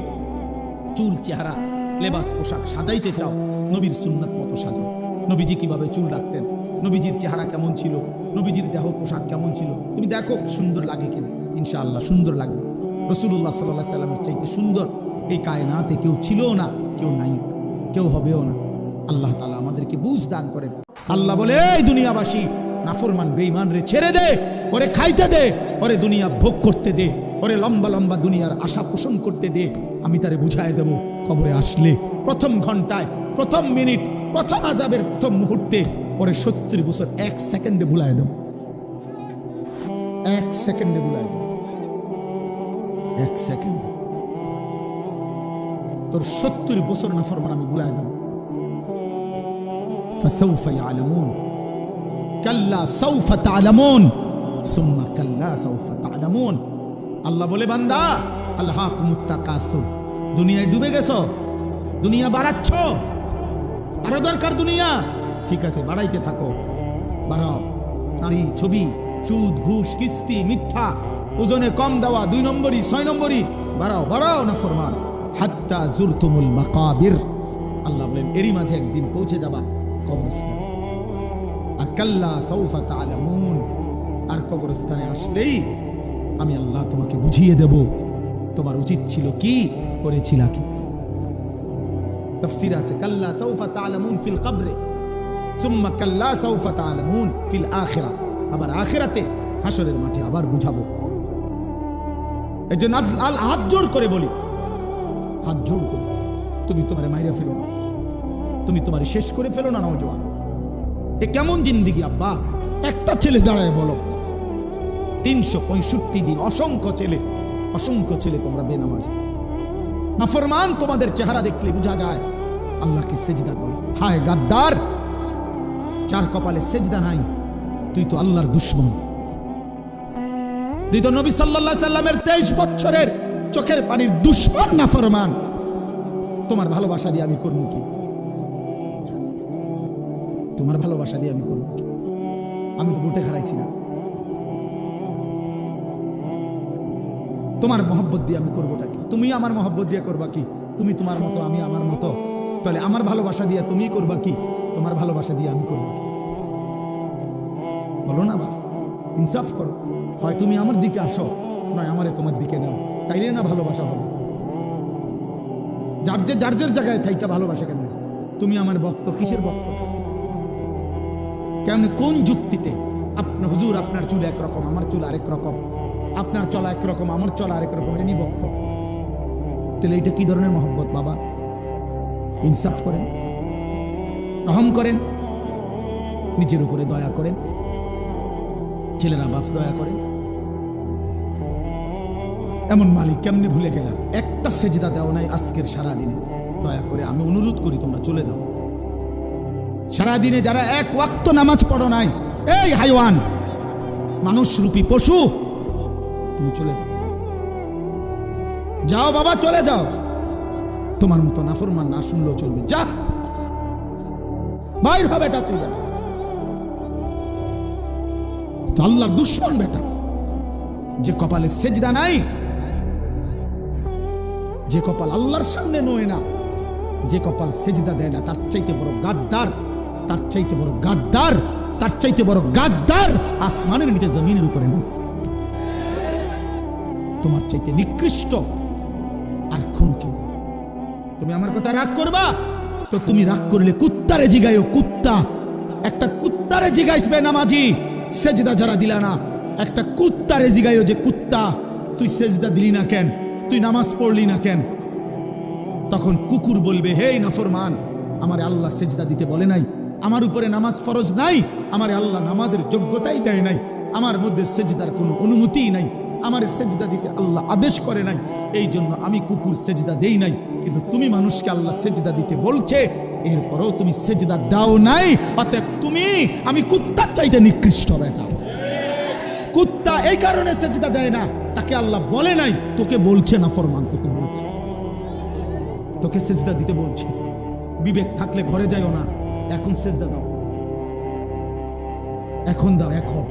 A: চুল চেহারা লেবাস পোশাক সাজাইতে চাও, নবীর সুন্নাত মতো সাজাও। নবীজি কিভাবে চুল রাখতেন, নবীজির চেহারা কেমন ছিল, নবীজির দেহ পোশাক কেমন ছিল, তুমি দেখো সুন্দর লাগে কিনা, ইনশাআল্লাহ সুন্দর লাগবে। রাসূলুল্লাহ সাল্লাল্লাহু আলাইহি সাল্লামের চাইতে সুন্দর এই কায়নাতে কেউ ছিল না, কেউ নাই, কেউ হবেও না। আল্লাহ তাআলা আমাদেরকে বুঝ দান করেন। আল্লাহ বলে, এই দুনিয়াবাসী নাফরমান বেঈমান রে ছেড়ে দে, ওরে খাইতে দে, ওরে দুনিয়া ভোগ করতে দে, ওরে লম্বা লম্বা দুনিয়ার আশা পোষণ করতে দে। আমি তারে বুঝায় দেব, কবরে আসলে প্রথম ঘন্টায়, প্রথম মিনিট, প্রথম আযাবের প্রথম মুহূর্তে ওরে 70 বছর 1 সেকেন্ডে ভুলায় দেব, 1 সেকেন্ডে ভুলায় দেব, 1 সেকেন্ড। তোর 70 বছর নাফরমান আমি ভুলায় দেব। ফাসাউফা ইয়ালামুন কাল্লা সাউফা তা'লামুন সুম্মা কাল্লা সাউফা তা'লামুন। আল্লাহ বলে, বান্দা আলহাকুমুত তাকাসুর, দুনিয়ায় ডুবে গেছো, দুনিয়া বাড়াচ্ছ, আরো দরকার দুনিয়া, ঠিক আছে বাড়াইতে থাকো, বাড়াও। নারী, ছবি, সুদ, ঘুষ, কিস্তি, মিথ্যা, ওজনে কম দেওয়া, 2 নম্বরই 6 নম্বরই, বাড়াও বাড়াও না ফরমান। হাত্তা জুরতুমুল মাকাবির, আল্লাহ বলেন এরই মাঝে একদিন পৌঁছে যাবা কবরস্থানে। আর কাল্লা সাউফা তা'লামুন, আর কবরস্থানে আসলেই আমি আল্লাহ তোমাকে বুঝিয়ে দেব তোমার উচিত ছিল কি, করেছিলা কি। তাফসীর আছে কাল্লা সাউফা তা'লামুন ফিল কবরে সুম্মা কাল্লা সাউফা তা'লামুন ফিল আখিরা, আবার আখিরাতে হাসরের মাঠে আবার বুঝাবো। এজন্য হাত জোড় করে বলি, হাত জোড় করে তুমি তোমারে মাইরা ফেলো না, তুমি তোমারে শেষ করে ফেলো না নওজোয়ান। এ কেমন জিন্দেগি আব্বা? একটা ছেলে দাঁড়ায় বলো, 365 দিন অসংখ্য ছেলে তোমরা বেনামাজি, নাফরমান। তোমাদের চেহারা দেখলে বোঝা যায় আল্লাহকে সেজদা দাও। হায় গাদ্দার, যার কপালে সেজদা নাই, তুই তো আল্লাহর দুশমন, তুই তো নবী সাল্লাল্লাহু আলাইহি সাল্লামের 23 বছরের চোখের পানির দুশমন নাফরমান। তোমার ভালোবাসা দিয়ে আমি করব কি? তোমার ভালোবাসা দিয়ে আমি করব কি? আমি তো বুটে খারাইছি না। তোমার মহব্বত দিয়ে আমি করবোটা কি? তুমি আমার মহব্বত দিয়ে করবা কি? তুমি তোমার মতো, আমি আমার মতো, তাহলে আমার ভালোবাসা দিয়ে তুমি করবা কি? তোমার ভালোবাসা দিয়ে আমি করবো কি? বলো না বাপ, ইনসাফ করো। হয় তুমি আমার দিকে আসো, নয় আমারে তোমার দিকে নাও, তাইলে না ভালোবাসা হবে। যার জায়গায় থাইকা ভালোবাসা কেন? তুমি আমার ভক্ত, কিসের ভক্ত? কেন, কোন যুক্তিতে? আপনার হুজুর আপনার চুল একরকম, আমার চুল আরেক রকম, আপনার চলা একরকম, আমার চলা আরেক রকম, এটা নিয়ে ভক্ত? তাহলে এটা কি ধরনের মহব্বত বাবা? ইনসাফ করেন, রহম করেন, নিজের উপরে দয়া করেন, ছেলেরা বাপ দয়া করেন। এমন মালিক কেমনে ভুলে গেলাম? একটা সেজদা দাও নাই আজকের সারাদিনে, দয়া করে আমি অনুরোধ করি তোমরা চলে যাও। সারাদিনে যারা এক ওয়াক্ত নামাজ পড়ো নাই, এই হাইওয়ান, মানুষ রূপী পশু, তুমি চলে যাও, যাও বাবা চলে যাও। তোমার মতো নাফরমান না শুনলেও চলবে, যা বাইর হবে, এটা তুই জানো। আল্লাহর দুশমন বেটা, যে কপালে সেজদা নাই, যে কপাল আল্লাহর সামনে নয় না, যে কপাল সেজদা দেয় না, তার চাইতে বড় গাদ্দার, তার চাইতে বড় গাদ্দার, তার চাইতে বড় গাদ্দার আসমানের নিচে জমিনের উপরে নয়। তোমার চাইতে নিকৃষ্ট আর কোনো কেউ। তুমি আমার কথা রাগ করবা তো তুমি রাগ করলে কুত্তারে জিগাইও। কুত্তা, একটা কুত্তারে জিগাইসবে নামাজি সেজদা যারা দিলা না, একটা কুত্তারে জিগাইও যে কুত্তা তুই সেজদা দিলি না কেন, তুই নামাজ পড়লি না কেন। তখন কুকুর বলবে, হে নাফরমান, আমারে আল্লাহ সেজদা দিতে বলে নাই, আমার উপরে নামাজ ফরজ নাই, আমারে আল্লাহ নামাজের যোগ্যতাই দেয় নাই, আমার মধ্যে সেজদার কোনো অনুমতিই নাই, আমার সেজদা দিতে আল্লাহ আদেশ করে নাই, এই জন্য আমি কুকুর সেজদা দেই নাই। কিন্তু তুমি মানুষকে আল্লাহ সেজদা দিতে বলছে, এরপরও তুমি সেজদা দাও নাই, অতএব তুমি আমি কুত্তার চাইতে নিকৃষ্ট। বেটা কুত্তা এই কারণে সেজদা দেয় না, তাকে আল্লাহ বলে নাই, তোকে বলছে নাফরমান, তোকে বলছে, তোকে সেজদা দিতে বলছে। বিবেক থাকলে ঘরে যাইও না, এখন সেজদা দাও, এখন দাও, এখন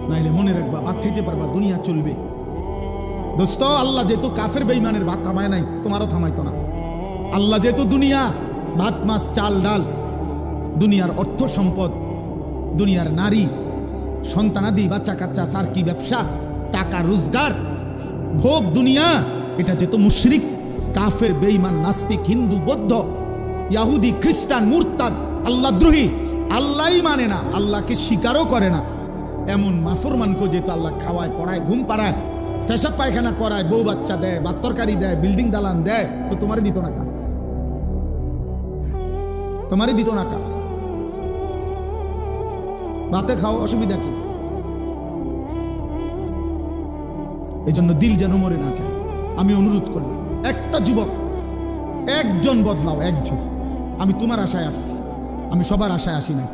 A: নাইলে মনে রাখবা ভাত খাইতে পারবা, দুনিয়া চলবে। দোস্ত, আল্লাহ যেহেতু কাফের বেঈমানের ভাত থামায় নাই, তোমারও থামাইতো না। আল্লাহ যেহেতু দুনিয়া ভাত মাছ চাল ডাল, দুনিয়ার অর্থ সম্পদ, দুনিয়ার নারী সন্তানাদি বাচ্চা কাচ্চা সার্কি ব্যবসা টাকা রোজগার ভোগ দুনিয়া, এটা যেহেতু মুশরিক কাফের বেঈমান নাস্তিক হিন্দু বৌদ্ধ ইহুদি খ্রিস্টান মুরতাদ আল্লাহদ্রোহী, আল্লাহই মানে না, আল্লাহকে স্বীকারও করে না, এমন নাফরমানকে যেহেতু আল্লাহ খাওয়ায় পড়ায় ঘুম পাড়ায় পেশাব পায়খানা করায় বউ বাচ্চা দেয় ভাত তরকারি দেয় বিল্ডিং দালান দেয়, তো তোমারই দিত না কা? তোমারই দিত না কা? ভাতে খাও, অসুবিধা কি? এই জন্য দিল যেন মরে না চায়। আমি অনুরোধ করলাম, একটা যুবক একজন বদলাও, একজন। আমি তোমার আশায় আসছি, আমি সবার আশায় আসি না।